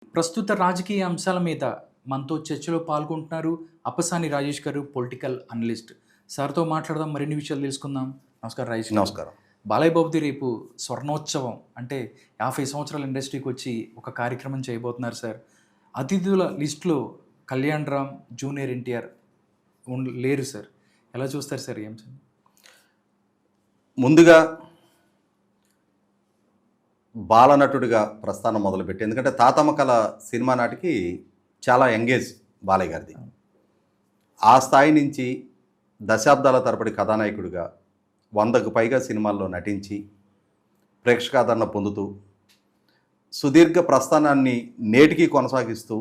ప్రస్తుత రాజకీయ అంశాల మీద మనతో చర్చలో పాల్గొంటున్నారు అప్పసాని రాజేష్ గారు, పొలిటికల్ అనలిస్ట్. సార్‌తో మాట్లాడదాం, మరిన్ని విషయాలు తెలుసుకుందాం. నమస్కారం రాజేష్ గారు. నమస్కారం. బాలయ్య బాబుది రేపు స్వర్ణోత్సవం అంటే 50 సంవత్సరాల ఇండస్ట్రీకొచ్చి ఒక కార్యక్రమం చేయబోతున్నారు సార్. అతిథుల లిస్ట్‌లో కళ్యాణ్ రామ్, జూనియర్ ఎన్టీఆర్ లేరు సార్. ఎలా చూస్తారు సార్ ఈ అంశం? ముందుగా బాలనటుడిగా ప్రస్థానం మొదలుపెట్టి, ఎందుకంటే 'తాతమ్మ కల' సినిమా నాటికి చాలా యంగేజ్ బాలయ్య గారిది. ఆ స్థాయి నుంచి దశాబ్దాల తరబడి కథానాయకుడిగా 100కు పైగా సినిమాల్లో నటించి ప్రేక్షకాదరణ పొందుతూ సుదీర్ఘ ప్రస్థానాన్ని నేటికి కొనసాగిస్తూ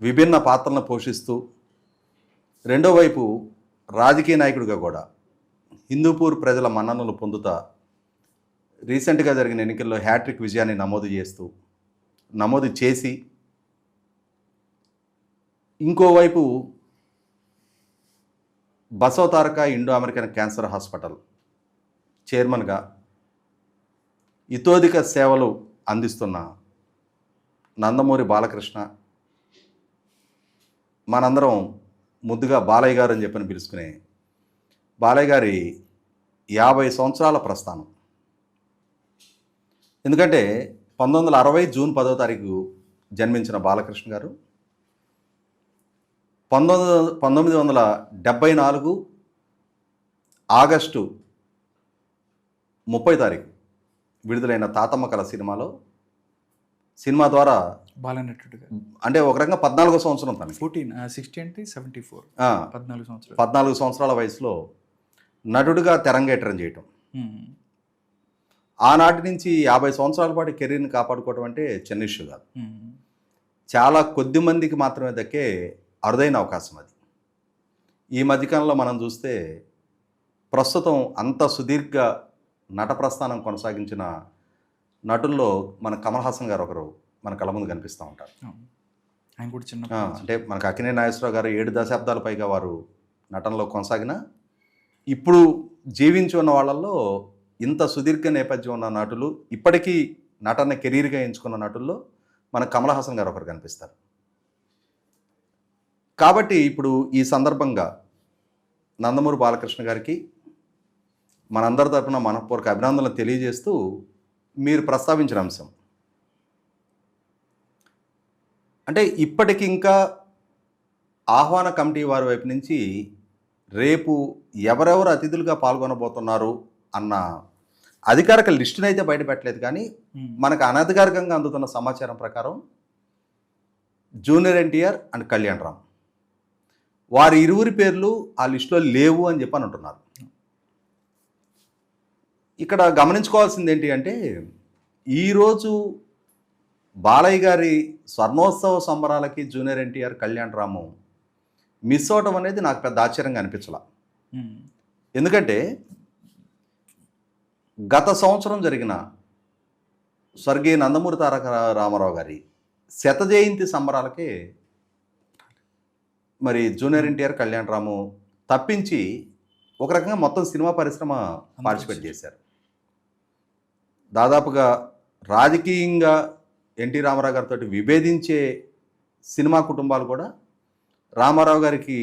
విభిన్న పాత్రలను పోషిస్తూ రెండో వైపు రాజకీయ నాయకుడిగా కూడా హిందూపూర్ ప్రజల మన్ననలు పొందుతా రీసెంట్గా జరిగిన ఎన్నికల్లో హ్యాట్రిక్ విజయాన్ని నమోదు చేసి ఇంకోవైపు Basavataraka Indo American cancer hospital చైర్మన్గా ఇతోధిక సేవలు అందిస్తున్న నందమూరి బాలకృష్ణ, మనందరం ముద్దుగా బాలయ్య గారు అని చెప్పని పిలుచుకునే బాలయ్య గారి 50 సంవత్సరాల ప్రస్థానం. ఎందుకంటే 1960 జూన్ 10వ తారీఖు జన్మించిన బాలకృష్ణ గారు 1974 ఆగస్టు 30 తారీఖు విడుదలైన 'తాతమ్మ కల' సినిమా ద్వారా బాలనటుడిగా అంటే ఒక రకంగా 14వ సంవత్సరం తనకి 60 అంటే 74 14 సంవత్సరాలు. 14 సంవత్సరాల వయసులో నటుడిగా తెరంగేట్రం చేయటం. ఆనాటి నుంచి 50 సంవత్సరాల పాటు కెరీర్ని కాపాడుకోవడం అంటే చిన్న ఇష్యూ కాదు. చాలా కొద్ది మందికి మాత్రమే దక్కే అరుదైన అవకాశం అది. ఈ మధ్యకాలంలో మనం చూస్తే ప్రస్తుతం అంత సుదీర్ఘ నట ప్రస్థానం కొనసాగించిన నటుల్లో మన కమల్ హాసన్ గారు ఒకరు మన కళ్ళ ముందు కనిపిస్తూ ఉంటారు. ఆయన కూడా చిన్న అంటే మనకు అక్కినేని నాగేశ్వరరావు గారు 7 దశాబ్దాల పైగా వారు నటనలో కొనసాగిన, ఇప్పుడు జీవించి ఉన్న వాళ్ళల్లో ఇంత సుదీర్ఘ నేపథ్యం ఉన్న నటులు, ఇప్పటికీ నటన కెరీర్గా ఎంచుకున్న నటుల్లో మన కమల్ హాసన్ గారు ఒకరు కనిపిస్తారు. కాబట్టి ఇప్పుడు ఈ సందర్భంగా నందమూరి బాలకృష్ణ గారికి మనందరి తరపున మనపూర్వక అభినందనలు తెలియజేస్తూ మీరు ప్రస్తావించిన అంశం అంటే ఇప్పటికి ఇంకా ఆహ్వాన కమిటీ వారి వైపు నుంచి రేపు ఎవరెవరు అతిథులుగా పాల్గొనబోతున్నారు అన్న అధికారిక లిస్టును అయితే బయటపెట్టలేదు. కానీ మనకు అనధికారికంగా అందుతున్న సమాచారం ప్రకారం జూనియర్ ఎన్టీఆర్ అండ్ కళ్యాణ్ రామ్ వారి ఇరువురి పేర్లు ఆ లిస్టులో లేవు అని చెప్పని అంటున్నారు. ఇక్కడ గమనించుకోవాల్సింది ఏంటి అంటే, ఈరోజు బాలయ్య గారి స్వర్ణోత్సవ సంబరాలకి జూనియర్ ఎన్టీఆర్, కళ్యాణ్ రాము మిస్ అవటం అనేది నాకు పెద్ద ఆశ్చర్యంగా అనిపించలా. ఎందుకంటే గత సంవత్సరం జరిగిన స్వర్గీయ నందమూరి తారక రామారావు గారి 100వ జయంతి సంబరాలకే మరి జూనియర్ ఎన్టీఆర్, కళ్యాణ్ రాము తప్పించి ఒక రకంగా మొత్తం సినిమా పరిశ్రమ పార్టిసిపేట్ చేశారు. దాదాపుగా రాజకీయంగా ఎన్టీ రామారావు గారితో విభేదించే సినిమా కుటుంబాలు కూడా రామారావు గారికి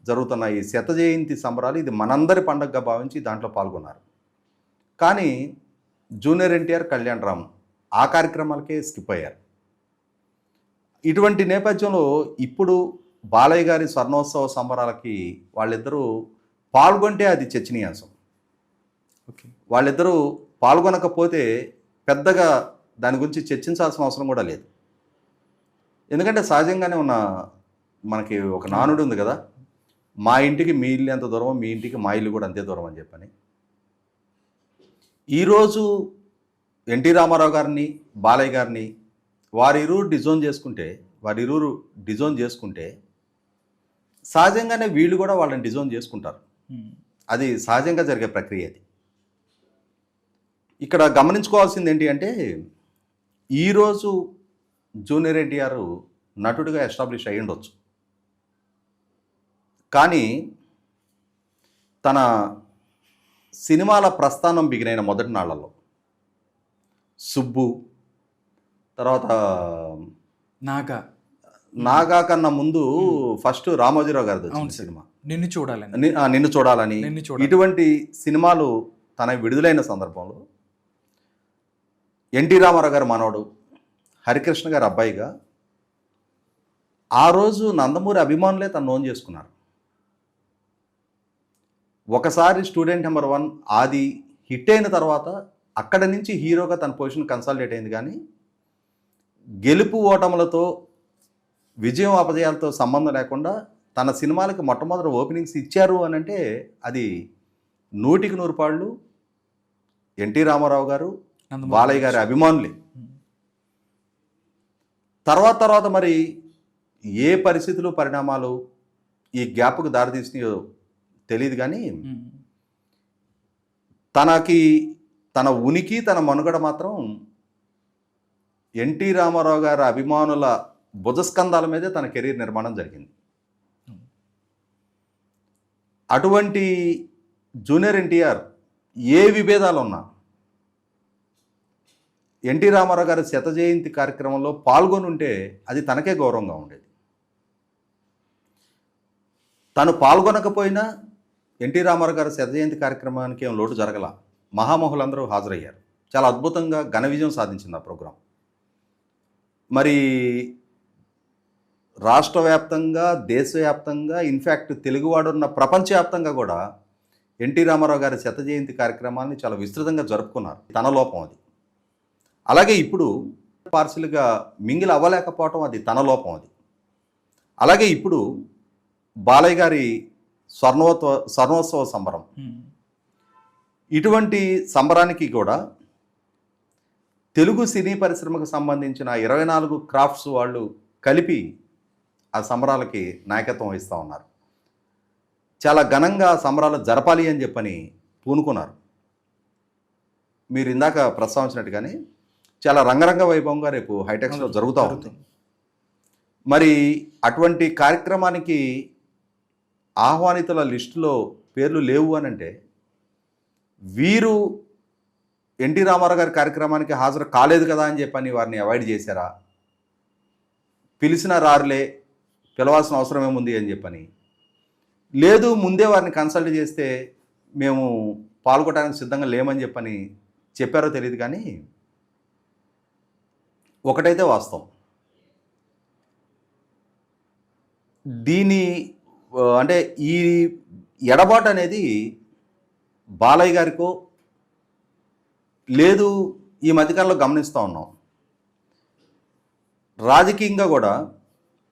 జరుగుతున్న ఈ 100వ జయంతి సంబరాలు ఇది మనందరి పండగగా భావించి దాంట్లో పాల్గొన్నారు. కానీ జూనియర్ ఎన్టీఆర్, కళ్యాణ్ రామ్ ఆ కార్యక్రమాలకే స్కిప్ అయ్యారు. ఇటువంటి నేపథ్యంలో ఇప్పుడు బాలయ్య గారి స్వర్ణోత్సవ సంబరాలకి వాళ్ళిద్దరూ పాల్గొంటే అది చర్చనీయాంశం. వాళ్ళిద్దరూ పాల్గొనకపోతే పెద్దగా దాని గురించి చర్చించాల్సిన అవసరం కూడా లేదు. ఎందుకంటే సహజంగానే మనకి ఒక నానుడు ఉంది కదా, మా ఇంటికి మీ ఇల్లు ఎంత దూరమో మీ ఇంటికి మా ఇల్లు కూడా అంతే దూరం అని చెప్పని. ఈరోజు ఎన్టీ రామారావు గారిని, బాలయ్య గారిని వారిరువురు డిజోన్ చేసుకుంటే సహజంగానే వీళ్ళు కూడా వాళ్ళని డిజోన్ చేసుకుంటారు. అది సహజంగా జరిగే ప్రక్రియ. అది ఇక్కడ గమనించుకోవాల్సింది ఏంటి అంటే, ఈరోజు జూనియర్ ఎన్టీఆర్ నటుడిగా ఎస్టాబ్లిష్ అయ్యి ఉండొచ్చు, కానీ తన సినిమాల ప్రస్థానం బిగినైన మొదటి నాళ్లలో సుబ్బు, తర్వాత నాగా నాగా కన్నా ముందు ఫస్ట్ రామోజీరావు గారిది వచ్చింది సినిమా నిన్ను చూడాలని. నిన్ను చూడాలని. నిన్ను చూడాలి. ఇటువంటి సినిమాలు తన విడుదలైన సందర్భంలో ఎన్టీ రామారావు గారి మనవడు హరికృష్ణ గారి అబ్బాయిగా ఆ రోజు నందమూరి అభిమానులే తను నోన్ చేసుకున్నారు. ఒకసారి స్టూడెంట్ నెంబర్ 1 ఆది హిట్ అయిన తర్వాత అక్కడ నుంచి హీరోగా తన పొజిషన్ కన్సాలిడేట్ అయింది. కానీ గెలుపు ఓటములతో విజయం అపజయాలతో సంబంధం లేకుండా తన సినిమాలకి మొట్టమొదటి ఓపెనింగ్స్ ఇచ్చారు అని అంటే అది 100కి 100 పాళ్ళు ఎన్టీ రామారావు గారు, బాలయ్య గారి అభిమానులే. తర్వాత మరి ఏ పరిస్థితులు పరిణామాలు ఈ గ్యాప్కు దారితీసినాయో తెలియదు. కానీ తన ఉనికి తన మనుగడ మాత్రం ఎన్టీ రామారావు గారి అభిమానుల భుజస్కంధాల మీదే తన కెరీర్ నిర్మాణం జరిగింది. అటువంటి జూనియర్ ఎన్టీఆర్ ఏ విభేదాలు ఉన్నా ఎన్టీ రామారావు గారి శత జయంతి కార్యక్రమంలో పాల్గొని ఉంటే అది తనకే గౌరవంగా ఉండేది. తను పాల్గొనకపోయినా ఎన్టీ రామారావు గారి శత జయంతి కార్యక్రమానికి ఏం లోటు జరగల. మహామహులందరూ హాజరయ్యారు. చాలా అద్భుతంగా ఘన విజయం సాధించింది ఆ ప్రోగ్రాం. మరి రాష్ట్ర వ్యాప్తంగా, దేశవ్యాప్తంగా, ఇన్ఫ్యాక్ట్ తెలుగువాడున్న ప్రపంచవ్యాప్తంగా కూడా ఎన్టీ రామారావు గారి శత జయంతి కార్యక్రమాన్ని చాలా విస్తృతంగా జరుపుకున్నారు. తన లోపం అది. అలాగే ఇప్పుడు పార్సిల్గా మింగిల్ అవ్వలేకపోవటం అది తన లోపం అది. అలాగే ఇప్పుడు బాలయ్య గారి స్వర్ణోత్సవ సంబరం, ఇటువంటి సంబరానికి కూడా తెలుగు సినీ పరిశ్రమకు సంబంధించిన 24 క్రాఫ్ట్స్ వాళ్ళు కలిపి ఆ సంబరాలకి నాయకత్వం వహిస్తూ ఉన్నారు. చాలా ఘనంగా సంబరాలు జరపాలి అని చెప్పని పూనుకున్నారు. మీరు ఇందాక ప్రస్తావించినట్టుగానే చాలా రంగరంగ వైభవంగా రేపు హైటెక్స్లో జరుగుతూ ఉంది. మరి అటువంటి కార్యక్రమానికి ఆహ్వానితుల లిస్టులో పేర్లు లేవు అని అంటే వీరు ఎన్టీ రామారావు గారి కార్యక్రమానికి హాజరు కాలేదు కదా అని చెప్పని వారిని అవాయిడ్ చేశారా? పిలిచిన రారులే, పిలవాల్సిన అవసరం ఏముంది అని చెప్పని, లేదు ముందే వారిని కన్సల్ట్ చేస్తే మేము పాల్గొనడానికి సిద్ధంగా లేమని చెప్పని చెప్పారో తెలియదు. కానీ ఒకటైతే వాస్తవం, అంటే ఈ ఎడబాటు అనేది బాలయ్య గారికో లేదు, ఈ మధ్యకాలంలో గమనిస్తూ ఉన్నాం రాజకీయంగా కూడా.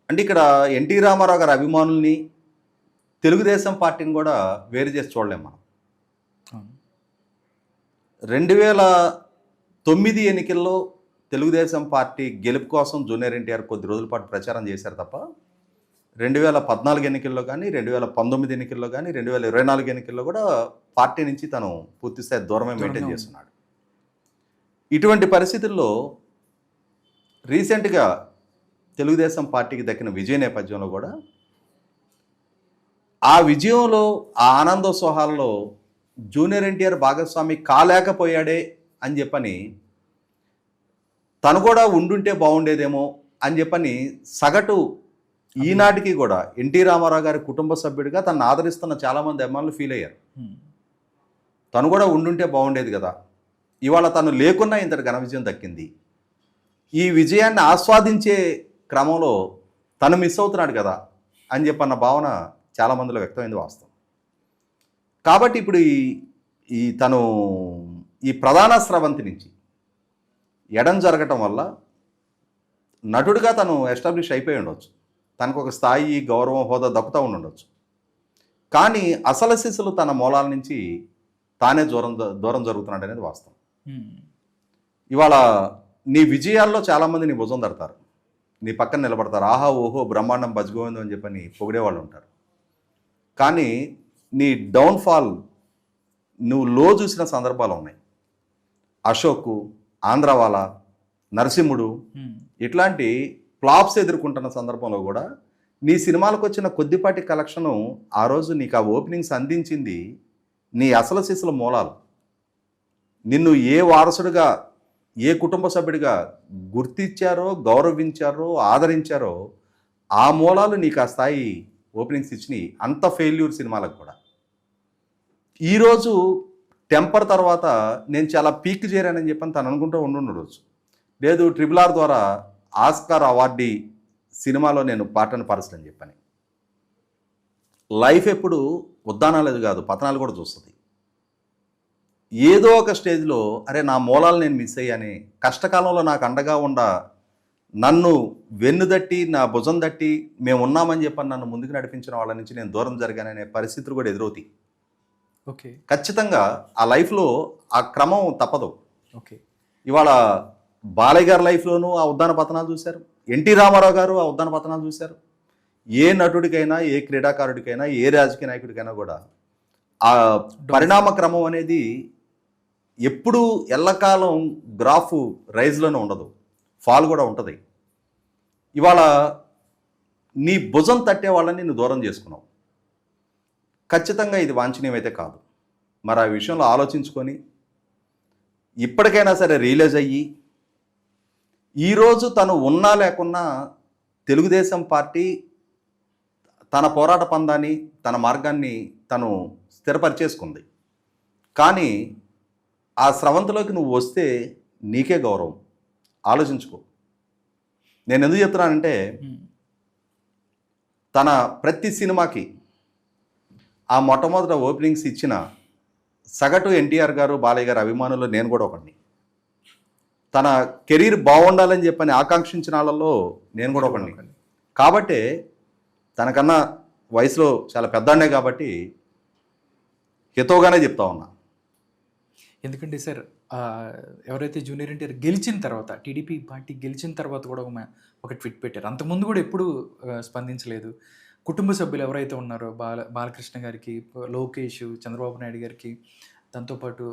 అంటే ఇక్కడ ఎన్టీ రామారావు గారి అభిమానుల్ని, తెలుగుదేశం పార్టీని కూడా వేరు చేసి చూడలేం మనం. 2009 ఎన్నికల్లో తెలుగుదేశం పార్టీ గెలుపు కోసం జూనియర్ ఎన్టీఆర్ కొద్ది రోజుల పాటు ప్రచారం చేశారు తప్ప 2014 ఎన్నికల్లో కానీ, 2019 ఎన్నికల్లో కానీ, 2024 ఎన్నికల్లో కూడా పార్టీ నుంచి తను పూర్తిస్థాయి దూరమే మెయింటైన్ చేస్తున్నాడు. ఇటువంటి పరిస్థితుల్లో రీసెంట్గా తెలుగుదేశం పార్టీకి దక్కిన విజయ నేపథ్యంలో కూడా ఆ విజయంలో, ఆ ఆనందోత్సవాల్లో జూనియర్ ఎన్టీఆర్ భాగస్వామి కాలేకపోయాడే అని చెప్పని, తను కూడా ఉండుంటే బాగుండేదేమో అని చెప్పని సగటు ఈనాటికి కూడా ఎన్టీ రామారావు గారి కుటుంబ సభ్యుడిగా తను ఆదరిస్తున్న చాలామంది అభిమానులు ఫీల్ అయ్యారు. తను కూడా ఉండుంటే బాగుండేది కదా, ఇవాళ తను లేకున్నా ఇంతటి ఘన విజయం దక్కింది. ఈ విజయాన్ని ఆస్వాదించే క్రమంలో తను మిస్ అవుతున్నాడు కదా అని చెప్పన్న భావన చాలామందిలో వ్యక్తమైంది వాస్తవం. కాబట్టి ఇప్పుడు తను ఈ ప్రధాన స్రవంతి నుంచి ఎడం జరగటం వల్ల నటుడిగా తను ఎస్టాబ్లిష్ అయిపోయి ఉండొచ్చు, తనకు ఒక స్థాయి, గౌరవం, హోదా దక్కుతూ ఉండొచ్చు. కానీ అసలు శిశులు తన మూలాల నుంచి తానే దూరం జరుగుతున్నాడు అనేది వాస్తవం. ఇవాళ నీ విజయాల్లో చాలామంది నీ భుజం తడతారు, నీ పక్కన నిలబడతారు, ఆహా ఓహో బ్రహ్మాండం బజ్గోవిందం అని చెప్పని పొగిడేవాళ్ళు ఉంటారు. కానీ నీ డౌన్ఫాల్, నువ్వు లో చూసిన సందర్భాలు ఉన్నాయి. అశోక్, ఆంధ్రవాల, నరసింహుడు ఇట్లాంటి ఫ్లాప్స్ ఎదుర్కొంటున్న సందర్భంలో కూడా నీ సినిమాలకు వచ్చిన కొద్దిపాటి కలెక్షను ఆ రోజు నీకు ఆ ఓపెనింగ్స్ అందించింది నీ అసలు శిశుల మూలాలు. నిన్ను ఏ వారసుడిగా, ఏ కుటుంబ సభ్యుడిగా గుర్తించారో, గౌరవించారో, ఆదరించారో ఆ మూలాలు నీకు ఆ స్థాయి ఓపెనింగ్స్ ఇచ్చినాయి. అంత ఫెయిల్యూర్ సినిమాలకు కూడా. ఈరోజు టెంపర్ తర్వాత నేను చాలా పీక్ చేరానని చెప్పని తను అనుకుంటూ ఉండుండొచ్చు. లేదు RRR ద్వారా ఆస్కార్ అవార్డీ సినిమాలో నేను పార్ట్ అండ్ పార్సల్ అని చెప్పని. లైఫ్ ఎప్పుడు ఉద్దానాలేదు కాదు, పతనాలు కూడా చూస్తుంది. ఏదో ఒక స్టేజ్లో అరే నా మూలాలు నేను మిస్ అయ్యానే, కష్టకాలంలో నాకు అండగా ఉండ నన్ను వెన్నుదట్టి నా భుజం దట్టి మేము ఉన్నామని చెప్పని నన్ను ముందుకు నడిపించిన వాళ్ళ నుంచి నేను దూరం జరిగాననే పరిస్థితులు కూడా ఎదురవుతాయి. ఓకే. ఖచ్చితంగా ఆ లైఫ్లో ఆ క్రమం తప్పదు. ఓకే. ఇవాళ బాలయ్య గారి లైఫ్లోనూ ఆ ఉద్దాన పతనాలు చూశారు, ఎన్టీ రామారావు గారు ఆ ఉద్దాన పతనాలు చూశారు. ఏ నటుడికైనా, ఏ క్రీడాకారుడికైనా, ఏ రాజకీయ నాయకుడికైనా కూడా ఆ పరిణామ క్రమం అనేది ఎప్పుడూ ఎల్లకాలం గ్రాఫ్ రైజ్లోనే ఉండదు, ఫాల్ కూడా ఉంటుంది. ఇవాళ నీ భుజం తట్టే వాళ్ళని నువ్వు దూరం చేసుకున్నావు. ఖచ్చితంగా ఇది వాంఛనీయమైతే కాదు. మరి ఆ విషయంలో ఆలోచించుకొని ఇప్పటికైనా సరే రియలైజ్ అయ్యి ఈరోజు తను ఉన్నా లేకున్నా తెలుగుదేశం పార్టీ తన పోరాట పందాన్ని, తన మార్గాన్ని తను స్థిరపరిచేసుకుంది. కానీ ఆ స్రవంతిలోకి నువ్వు వస్తే నీకే గౌరవం. ఆలోచించుకో. నేను ఎందుకు చెప్తున్నానంటే తన ప్రతి సినిమాకి ఆ మొట్టమొదట ఓపెనింగ్స్ ఇచ్చిన సగటు ఎన్టీఆర్ గారు, బాలయ్య గారు అభిమానులు నేను కూడా ఒకడిని. తన కెరీర్ బాగుండాలని చెప్పని ఆకాంక్షించిన వాళ్ళలో నేను కూడా ఒకడిని. కాబట్టే తనకన్నా వయసులో చాలా పెద్దనే కాబట్టి హితవుగానే చెప్తా ఉన్నా. ఎందుకంటే సార్ ఎవరైతే జూనియర్ ఎన్టీఆర్ గెలిచిన తర్వాత, టీడీపీ పార్టీ గెలిచిన తర్వాత కూడా ఒక ట్వీట్ పెట్టారు. అంతకుముందు కూడా ఎప్పుడు స్పందించలేదు. కుటుంబ సభ్యులు ఎవరైతే ఉన్నారో బాలకృష్ణ గారికి, లోకేష్, చంద్రబాబు నాయుడు గారికి, దాంతోపాటు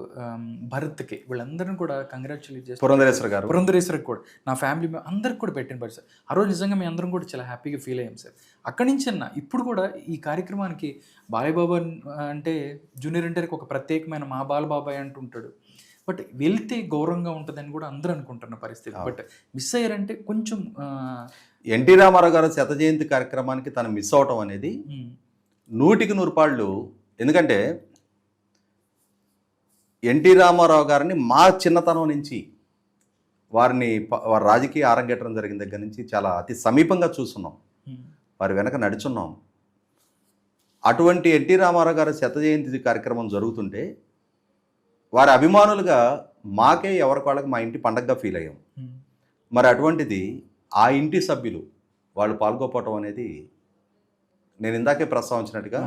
భరత్కి, వీళ్ళందరినీ కూడా కంగ్రాచులేట్ చేసి పురంధరేశ్వరికి కూడా, నా ఫ్యామిలీ అందరికి కూడా పెట్టిన పరిస్థితి. ఆ రోజు నిజంగా మేము అందరం కూడా చాలా హ్యాపీగా ఫీల్ అయ్యాం సార్. అక్కడి నుంచి ఇప్పుడు కూడా ఈ కార్యక్రమానికి బాలయ్యబాబు అంటే జూనియర్ ఎన్టీఆర్కి ఒక ప్రత్యేకమైన మా బాలబాబాయ్ అంటుంటాడు. బట్ వెళ్తే గౌరవంగా ఉంటుందని కూడా అందరూ అనుకుంటున్న పరిస్థితి. బట్ మిస్ అయ్యారంటే కొంచెం ఎన్టీ రామారావు గారు శత జయంతి కార్యక్రమానికి తను మిస్ అవటం అనేది 100% ఎందుకంటే ఎన్టీ రామారావు గారిని మా చిన్నతనం నుంచి వారి రాజకీయ ఆరంగేట్రం జరిగిన దగ్గర నుంచి చాలా అతి సమీపంగా చూస్తున్నాం, వారి వెనక నడుచున్నాం. అటువంటి ఎన్టీ రామారావు గారి శత జయంతి కార్యక్రమం జరుగుతుంటే వారి అభిమానులుగా మాకే ఎవరికి వాళ్ళకి మా ఇంటి పండగగా ఫీల్ అయ్యాం. మరి అటువంటిది ఆ ఇంటి సభ్యులు వాళ్ళు పాల్గొపోవటం అనేది నేను ఇందాకే ప్రస్తావించినట్టుగా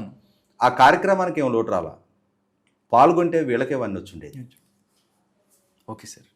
ఆ కార్యక్రమానికి ఏం లోటు రాలా, పాల్గొంటే వీళ్ళకే వన్నీ వచ్చుండేది. Okay sir.